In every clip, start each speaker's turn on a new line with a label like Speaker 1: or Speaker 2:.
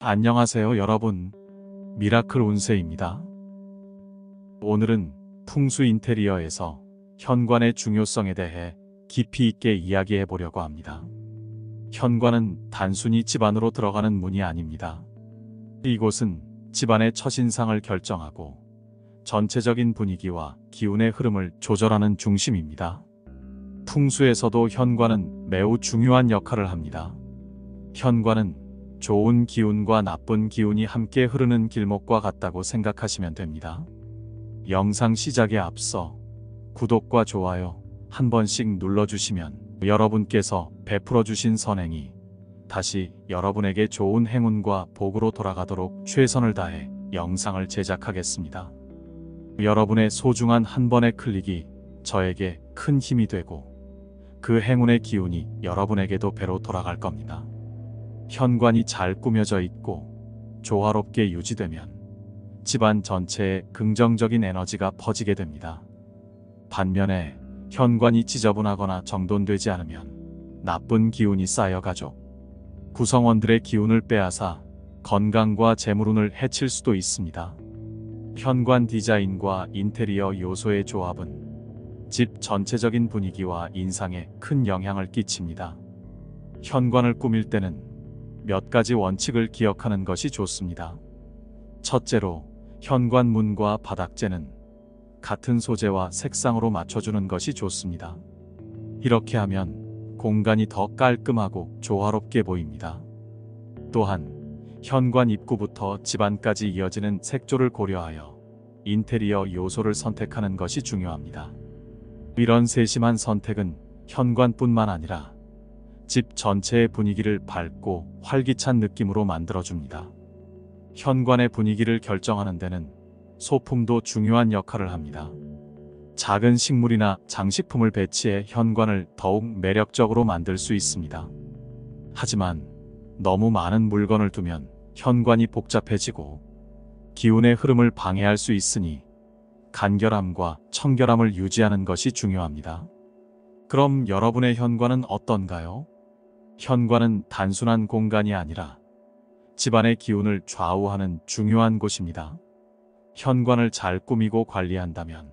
Speaker 1: 안녕하세요 여러분. 미라클 운세입니다. 오늘은 풍수 인테리어에서 현관의 중요성에 대해 깊이 있게 이야기해 보려고 합니다. 현관은 단순히 집 안으로 들어가는 문이 아닙니다. 이곳은 집안의 첫인상을 결정하고 전체적인 분위기와 기운의 흐름을 조절하는 중심입니다. 풍수에서도 현관은 매우 중요한 역할을 합니다. 현관은 좋은 기운과 나쁜 기운이 함께 흐르는 길목과 같다고 생각하시면 됩니다. 영상 시작에 앞서 구독과 좋아요 한 번씩 눌러주시면 여러분께서 베풀어 주신 선행이 다시 여러분에게 좋은 행운과 복으로 돌아가도록 최선을 다해 영상을 제작하겠습니다. 여러분의 소중한 한 번의 클릭이 저에게 큰 힘이 되고 그 행운의 기운이 여러분에게도 배로 돌아갈 겁니다. 현관이 잘 꾸며져 있고 조화롭게 유지되면 집안 전체에 긍정적인 에너지가 퍼지게 됩니다. 반면에 현관이 지저분하거나 정돈되지 않으면 나쁜 기운이 쌓여 가족, 구성원들의 기운을 빼앗아 건강과 재물운을 해칠 수도 있습니다. 현관 디자인과 인테리어 요소의 조합은 집 전체적인 분위기와 인상에 큰 영향을 끼칩니다. 현관을 꾸밀 때는 몇 가지 원칙을 기억하는 것이 좋습니다. 첫째로, 현관 문과 바닥재는 같은 소재와 색상으로 맞춰주는 것이 좋습니다. 이렇게 하면 공간이 더 깔끔하고 조화롭게 보입니다. 또한 현관 입구부터 집안까지 이어지는 색조를 고려하여 인테리어 요소를 선택하는 것이 중요합니다. 이런 세심한 선택은 현관뿐만 아니라 집 전체의 분위기를 밝고 활기찬 느낌으로 만들어줍니다. 현관의 분위기를 결정하는 데는 소품도 중요한 역할을 합니다. 작은 식물이나 장식품을 배치해 현관을 더욱 매력적으로 만들 수 있습니다. 하지만 너무 많은 물건을 두면 현관이 복잡해지고 기운의 흐름을 방해할 수 있으니 간결함과 청결함을 유지하는 것이 중요합니다. 그럼 여러분의 현관은 어떤가요? 현관은 단순한 공간이 아니라 집안의 기운을 좌우하는 중요한 곳입니다. 현관을 잘 꾸미고 관리한다면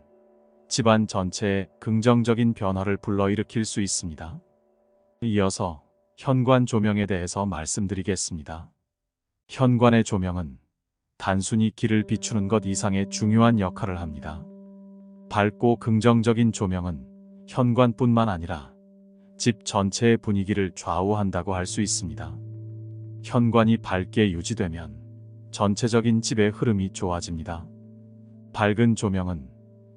Speaker 1: 집안 전체에 긍정적인 변화를 불러일으킬 수 있습니다. 이어서 현관 조명에 대해서 말씀드리겠습니다. 현관의 조명은 단순히 길을 비추는 것 이상의 중요한 역할을 합니다. 밝고 긍정적인 조명은 현관뿐만 아니라 집 전체의 분위기를 좌우한다고 할 수 있습니다. 현관이 밝게 유지되면 전체적인 집의 흐름이 좋아집니다. 밝은 조명은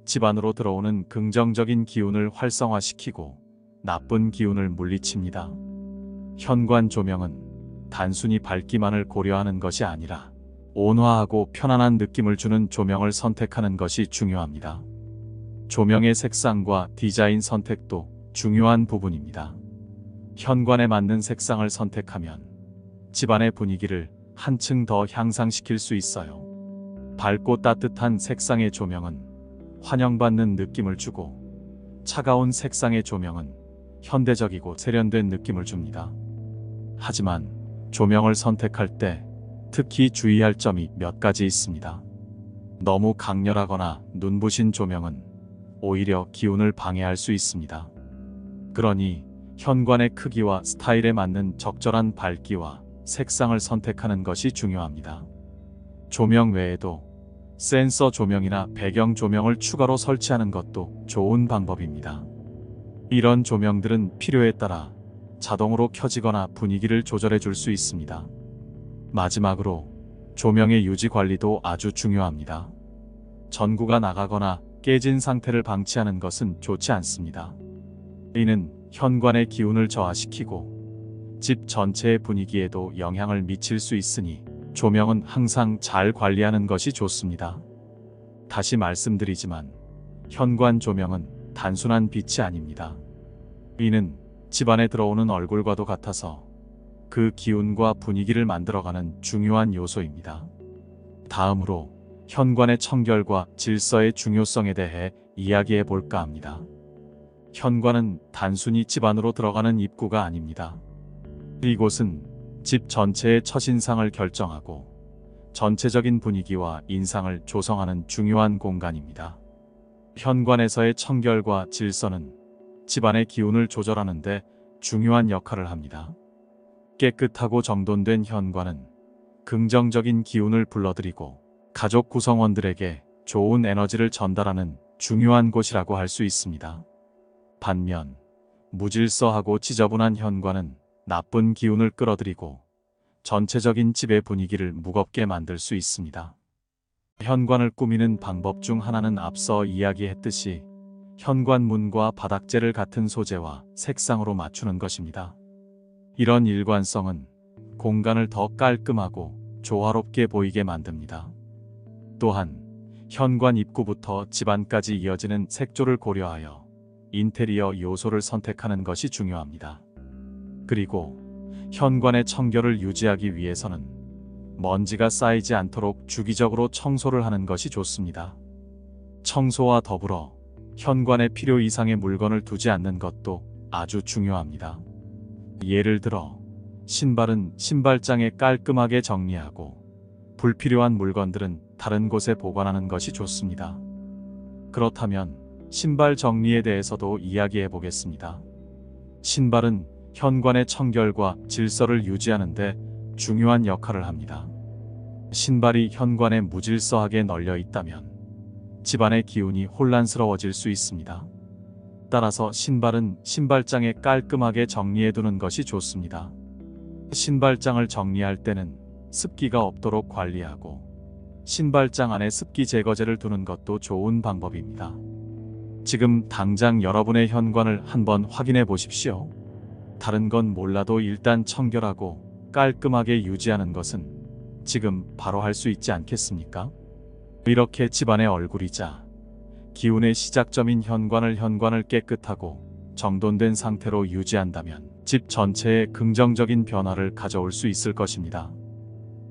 Speaker 1: 집 안으로 들어오는 긍정적인 기운을 활성화시키고 나쁜 기운을 물리칩니다. 현관 조명은 단순히 밝기만을 고려하는 것이 아니라 온화하고 편안한 느낌을 주는 조명을 선택하는 것이 중요합니다. 조명의 색상과 디자인 선택도 중요한 부분입니다. 현관에 맞는 색상을 선택하면 집안의 분위기를 한층 더 향상시킬 수 있어요. 밝고 따뜻한 색상의 조명은 환영받는 느낌을 주고 차가운 색상의 조명은 현대적이고 세련된 느낌을 줍니다. 하지만 조명을 선택할 때 특히 주의할 점이 몇 가지 있습니다. 너무 강렬하거나 눈부신 조명은 오히려 기운을 방해할 수 있습니다. 그러니 현관의 크기와 스타일에 맞는 적절한 밝기와 색상을 선택하는 것이 중요합니다. 조명 외에도 센서 조명이나 배경 조명을 추가로 설치하는 것도 좋은 방법입니다. 이런 조명들은 필요에 따라 자동으로 켜지거나 분위기를 조절해 줄 수 있습니다. 마지막으로 조명의 유지 관리도 아주 중요합니다. 전구가 나가거나 깨진 상태를 방치하는 것은 좋지 않습니다. 이는 현관의 기운을 저하시키고 집 전체의 분위기에도 영향을 미칠 수 있으니 조명은 항상 잘 관리하는 것이 좋습니다. 다시 말씀드리지만 현관 조명은 단순한 빛이 아닙니다. 이는 집안에 들어오는 얼굴과도 같아서 그 기운과 분위기를 만들어가는 중요한 요소입니다. 다음으로 현관의 청결과 질서의 중요성에 대해 이야기해 볼까 합니다. 현관은 단순히 집 안으로 들어가는 입구가 아닙니다. 이곳은 집 전체의 첫인상을 결정하고 전체적인 분위기와 인상을 조성하는 중요한 공간입니다. 현관에서의 청결과 질서는 집안의 기운을 조절하는 데 중요한 역할을 합니다. 깨끗하고 정돈된 현관은 긍정적인 기운을 불러들이고 가족 구성원들에게 좋은 에너지를 전달하는 중요한 곳이라고 할 수 있습니다. 반면 무질서하고 지저분한 현관은 나쁜 기운을 끌어들이고 전체적인 집의 분위기를 무겁게 만들 수 있습니다. 현관을 꾸미는 방법 중 하나는 앞서 이야기했듯이 현관문과 바닥재를 같은 소재와 색상으로 맞추는 것입니다. 이런 일관성은 공간을 더 깔끔하고 조화롭게 보이게 만듭니다. 또한 현관 입구부터 집안까지 이어지는 색조를 고려하여 인테리어 요소를 선택하는 것이 중요합니다. 그리고 현관의 청결을 유지하기 위해서는 먼지가 쌓이지 않도록 주기적으로 청소를 하는 것이 좋습니다. 청소와 더불어 현관에 필요 이상의 물건을 두지 않는 것도 아주 중요합니다. 예를 들어 신발은 신발장에 깔끔하게 정리하고 불필요한 물건들은 다른 곳에 보관하는 것이 좋습니다. 그렇다면 신발 정리에 대해서도 이야기해 보겠습니다. 신발은 현관의 청결과 질서를 유지하는 데 중요한 역할을 합니다. 신발이 현관에 무질서하게 널려 있다면 집안의 기운이 혼란스러워질 수 있습니다. 따라서 신발은 신발장에 깔끔하게 정리해 두는 것이 좋습니다. 신발장을 정리할 때는 습기가 없도록 관리하고 신발장 안에 습기 제거제를 두는 것도 좋은 방법입니다. 지금 당장 여러분의 현관을 한번 확인해 보십시오. 다른 건 몰라도 일단 청결하고 깔끔하게 유지하는 것은 지금 바로 할 수 있지 않겠습니까? 이렇게 집안의 얼굴이자 기운의 시작점인 현관을 깨끗하고 정돈된 상태로 유지한다면 집 전체에 긍정적인 변화를 가져올 수 있을 것입니다.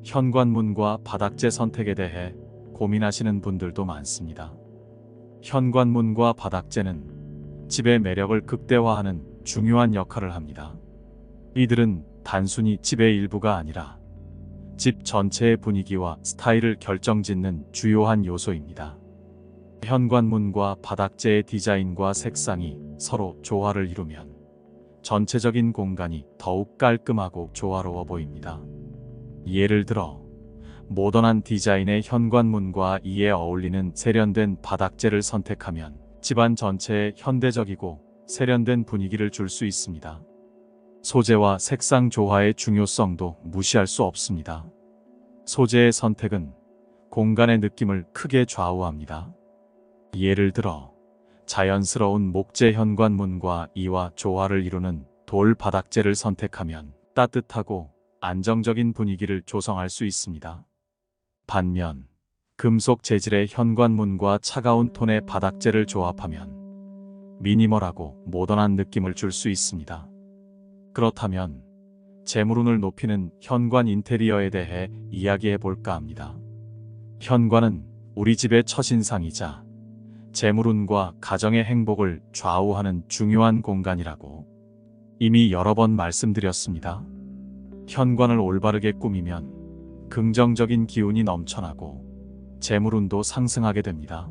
Speaker 1: 현관문과 바닥재 선택에 대해 고민하시는 분들도 많습니다. 현관문과 바닥재는 집의 매력을 극대화하는 중요한 역할을 합니다. 이들은 단순히 집의 일부가 아니라 집 전체의 분위기와 스타일을 결정짓는 주요한 요소입니다. 현관문과 바닥재의 디자인과 색상이 서로 조화를 이루면 전체적인 공간이 더욱 깔끔하고 조화로워 보입니다. 예를 들어 모던한 디자인의 현관문과 이에 어울리는 세련된 바닥재를 선택하면 집안 전체에 현대적이고 세련된 분위기를 줄 수 있습니다. 소재와 색상 조화의 중요성도 무시할 수 없습니다. 소재의 선택은 공간의 느낌을 크게 좌우합니다. 예를 들어 자연스러운 목재 현관문과 이와 조화를 이루는 돌 바닥재를 선택하면 따뜻하고 안정적인 분위기를 조성할 수 있습니다. 반면 금속 재질의 현관문과 차가운 톤의 바닥재를 조합하면 미니멀하고 모던한 느낌을 줄 수 있습니다. 그렇다면 재물운을 높이는 현관 인테리어에 대해 이야기해 볼까 합니다. 현관은 우리 집의 첫인상이자 재물운과 가정의 행복을 좌우하는 중요한 공간이라고 이미 여러 번 말씀드렸습니다. 현관을 올바르게 꾸미면 긍정적인 기운이 넘쳐나고 재물운도 상승하게 됩니다.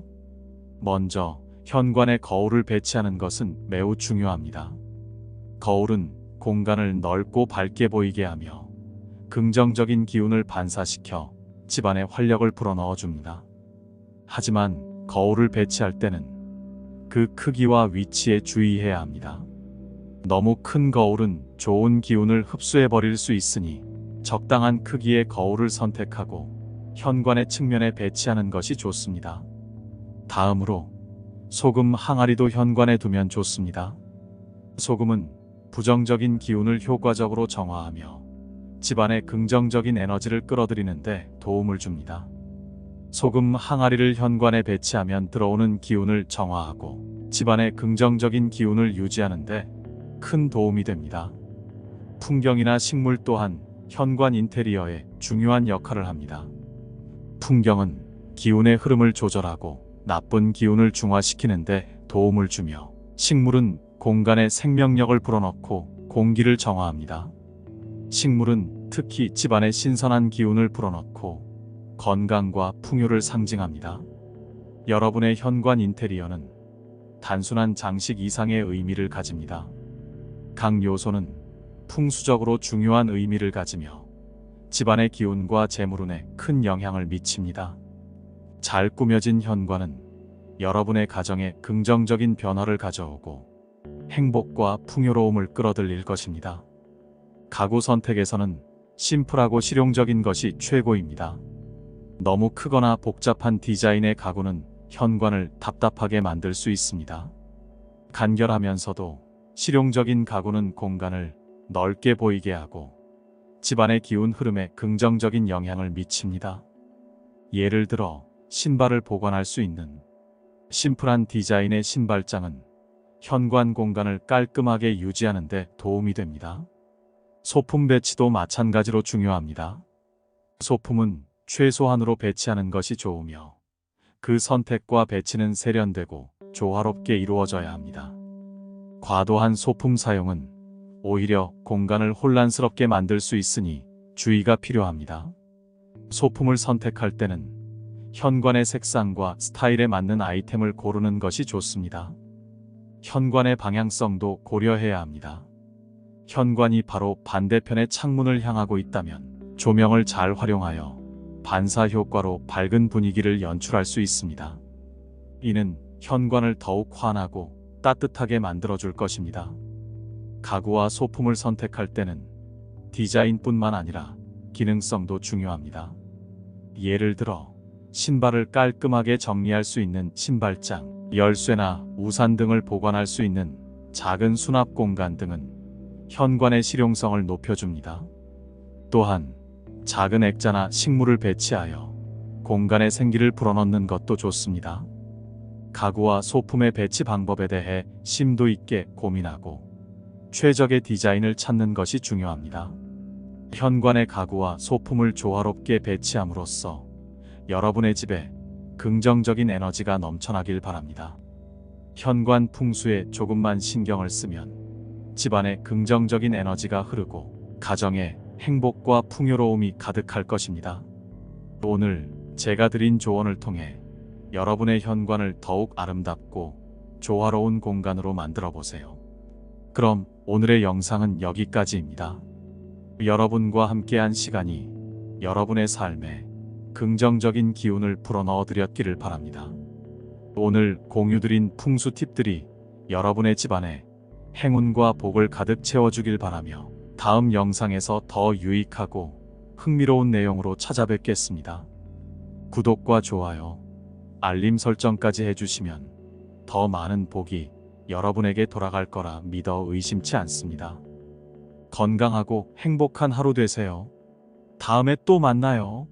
Speaker 1: 먼저 현관에 거울을 배치하는 것은 매우 중요합니다. 거울은 공간을 넓고 밝게 보이게 하며 긍정적인 기운을 반사시켜 집안에 활력을 불어넣어 줍니다. 하지만 거울을 배치할 때는 그 크기와 위치에 주의해야 합니다. 너무 큰 거울은 좋은 기운을 흡수해 버릴 수 있으니 적당한 크기의 거울을 선택하고 현관의 측면에 배치하는 것이 좋습니다. 다음으로 소금 항아리도 현관에 두면 좋습니다. 소금은 부정적인 기운을 효과적으로 정화하며 집안에 긍정적인 에너지를 끌어들이는데 도움을 줍니다. 소금 항아리를 현관에 배치하면 들어오는 기운을 정화하고 집안의 긍정적인 기운을 유지하는데 큰 도움이 됩니다. 풍경이나 식물 또한 현관 인테리어에 중요한 역할을 합니다. 풍경은 기운의 흐름을 조절하고 나쁜 기운을 중화시키는데 도움을 주며 식물은 공간에 생명력을 불어넣고 공기를 정화합니다. 식물은 특히 집안에 신선한 기운을 불어넣고 건강과 풍요를 상징합니다. 여러분의 현관 인테리어는 단순한 장식 이상의 의미를 가집니다. 각 요소는 풍수적으로 중요한 의미를 가지며 집안의 기운과 재물운에 큰 영향을 미칩니다. 잘 꾸며진 현관은 여러분의 가정에 긍정적인 변화를 가져오고 행복과 풍요로움을 끌어들일 것입니다. 가구 선택에서는 심플하고 실용적인 것이 최고입니다. 너무 크거나 복잡한 디자인의 가구는 현관을 답답하게 만들 수 있습니다. 간결하면서도 실용적인 가구는 공간을 넓게 보이게 하고 집안의 기운 흐름에 긍정적인 영향을 미칩니다. 예를 들어 신발을 보관할 수 있는 심플한 디자인의 신발장은 현관 공간을 깔끔하게 유지하는 데 도움이 됩니다. 소품 배치도 마찬가지로 중요합니다. 소품은 최소한으로 배치하는 것이 좋으며 그 선택과 배치는 세련되고 조화롭게 이루어져야 합니다. 과도한 소품 사용은 오히려 공간을 혼란스럽게 만들 수 있으니 주의가 필요합니다. 소품을 선택할 때는 현관의 색상과 스타일에 맞는 아이템을 고르는 것이 좋습니다. 현관의 방향성도 고려해야 합니다. 현관이 바로 반대편의 창문을 향하고 있다면 조명을 잘 활용하여 반사 효과로 밝은 분위기를 연출할 수 있습니다. 이는 현관을 더욱 환하고 따뜻하게 만들어줄 것입니다. 가구와 소품을 선택할 때는 디자인뿐만 아니라 기능성도 중요합니다. 예를 들어 신발을 깔끔하게 정리할 수 있는 신발장, 열쇠나 우산 등을 보관할 수 있는 작은 수납 공간 등은 현관의 실용성을 높여줍니다. 또한 작은 액자나 식물을 배치하여 공간에 생기를 불어넣는 것도 좋습니다. 가구와 소품의 배치 방법에 대해 심도 있게 고민하고 최적의 디자인을 찾는 것이 중요합니다. 현관의 가구와 소품을 조화롭게 배치함으로써 여러분의 집에 긍정적인 에너지가 넘쳐나길 바랍니다. 현관 풍수에 조금만 신경을 쓰면 집안에 긍정적인 에너지가 흐르고 가정에 행복과 풍요로움이 가득할 것입니다. 오늘 제가 드린 조언을 통해 여러분의 현관을 더욱 아름답고 조화로운 공간으로 만들어 보세요. 그럼 오늘의 영상은 여기까지입니다. 여러분과 함께한 시간이 여러분의 삶에 긍정적인 기운을 불어넣어 드렸기를 바랍니다. 오늘 공유드린 풍수 팁들이 여러분의 집안에 행운과 복을 가득 채워주길 바라며 다음 영상에서 더 유익하고 흥미로운 내용으로 찾아뵙겠습니다. 구독과 좋아요, 알림 설정까지 해주시면 더 많은 복이 여러분에게 돌아갈 거라 믿어 의심치 않습니다. 건강하고 행복한 하루 되세요. 다음에 또 만나요.